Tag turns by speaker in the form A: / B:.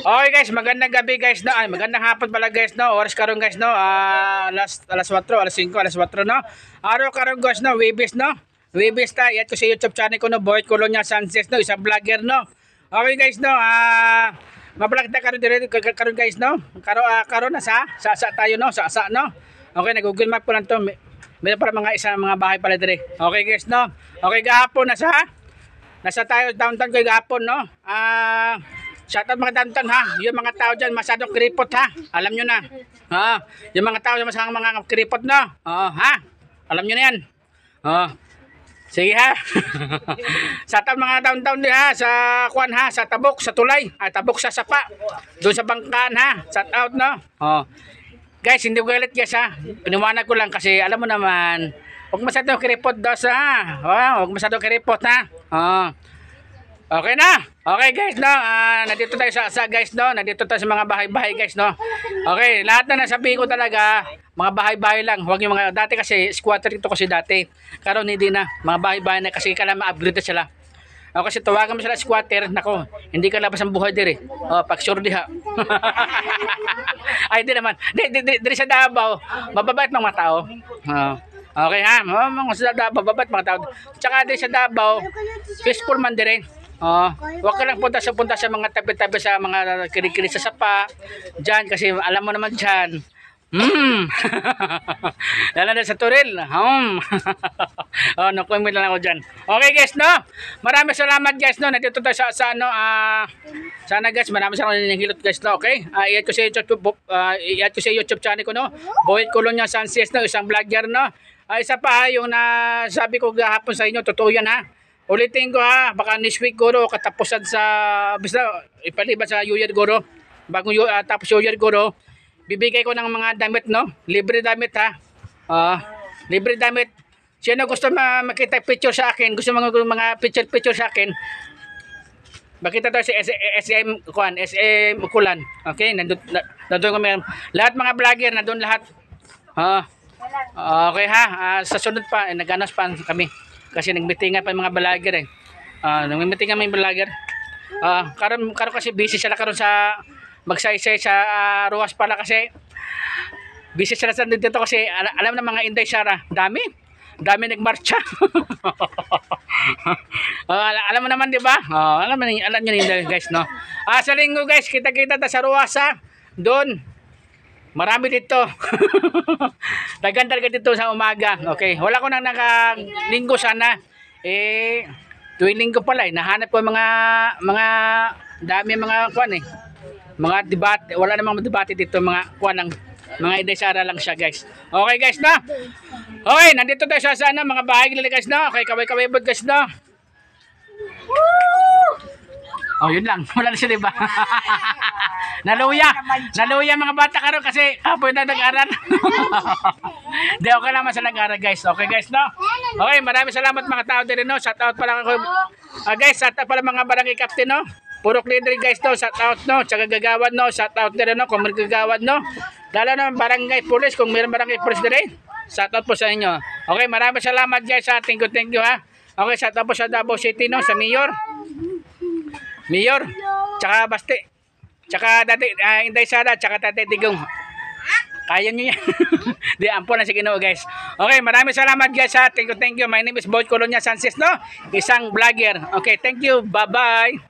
A: Okay guys, magandang gabi guys no. Ay, magandang hapon pala guys no. Oras karon guys no. Alas 4, alas 5, alas 4 no. Araw karon guys no, Webes no. Webes ta, yan ko sa YouTube channel ko no, Boy Colonia Sanchez no, isang vlogger no. Okay guys no, mablog ta karon dire karon guys no. Karon na sa tayo no, sa no. Okay, nag-Google Map ko lang to. Meron para mga bahay pala dire. Okay guys no. Okay, gahapon nasa tayo downtown ko gahapon no. Shoutout mga downtown ha. Yung mga tao dyan masyadong kripot ha. Alam nyo na. Yung mga tao dyan masyadong mga kripot no. Ha. Alam nyo na yan. Sige ha. Shoutout mga downtown din ha. Sa kuan ha. Sa Tabok, sa Tulay. Tabok sa Sapa. Doon sa Bangkaan ha. Shoutout no. Guys, hindi ko galit guys ha. Piniwanag ko lang kasi alam mo naman. Huwag masyadong kripot dos ha. Huwag masyadong kripot ha. Okay na. Okay guys no. Nandito tayo sa guys no. Nandito tayo sa mga bahay-bahay guys no. Okay, lahat na nasabihin ko talaga mga bahay-bahay lang. Huwag yung mga dati kasi squatter ito kasi dati. Karon hindi na. Mga bahay-bahay na kasi kailangan ma-upgrade na sila. Kasi tawagan mo sila squatter, nako, hindi ka labas ang buhay dire. Pag sure diha. Ay di naman. Di sa Davao, mababait mga tao. Okay ha. Mga sa Davao, mababait mga tao. Tsaka di sa Davao, peaceful man dire. Huwag ka lang punta sa mga tabi-tabi sa mga kiri-kiri sa Sapa dyan kasi alam mo naman dyan lalo na sa Turil nakumin lang ako dyan. Okay guys no, maraming salamat guys no. Nandito tayo sa sana guys, maraming salamat ng hilot guys no. Okay, i-add ko sa YouTube channel ko no, Boy Colonia Sanchez no, isang vlogger no. Isa pa yung sabi ko gahapon sa inyo, totoo yan ha. Ulitin ko ha, baka next week guro, katapusan sa, basta ipaliban sa New Year guro, bagong tapos New Year guro, bibigay ko ng mga damit no, libre damit ha, libre damit. Sino gusto makita picture sa akin, gusto mga picture sa akin, makita tayo sa SM Ukulan, okay, nandun kami, lahat mga vlogger, nandun lahat, okay ha, sa sunod pa, nag-anas pa kami. Kasi nagmitingan pa yung mga vlogger eh. Nagmitingan mga vlogger. Karon kasi busy sila karon sa magsaysay sa Ruas pala kasi busy sila sa dito kasi alam na mga Inday Sara, dami nagmarcha. Alam mo naman 'di ba? Alam niyo Inday guys no. Sa linggo guys, kita-kita ta sa Ruas ha. Doon marami dito. Tagan-tagan dito sa umaga. Okay, wala ko nang nakalinggo sana. Tuwing linggo pala nahanap ko mga dami mga kuan mga debate. Wala namang debate dito, mga kuan ng mga Inday Sara lang siya guys. Okay guys na. Okay, nandito tayo sa mga bahay nila guys na. Okay, kaway-kaway bod guys na. Yun lang. Wala na sila ba? Naluya mga bata karon kasi kapoy na nag-aral. Di okay lang sa nag-aral guys. Okay guys no. Okay, maraming salamat mga tao din no. Shout out pala ako. Guys, shout out pala mga barangay captain no. Purok leader guys no. Shout out no. Tsaka gagawad no. Shout out din no kung may gagawad no. Lalo na barangay police kung mayroon barangay police din. Shout out po sa inyo. Okay, maraming salamat guys. Thank you ha. Okay, shout out po sa Davao City no, sa Mayor, tsaka Baste, tsaka dati Inday Sara, tsaka Tate Digong. Kaya nyo yan. Di ampo na si Ginoo guys. Okay, maraming salamat guys ha. Thank you. My name is Boy Colonia Sanchez no, isang vlogger. Okay, thank you. Bye-bye.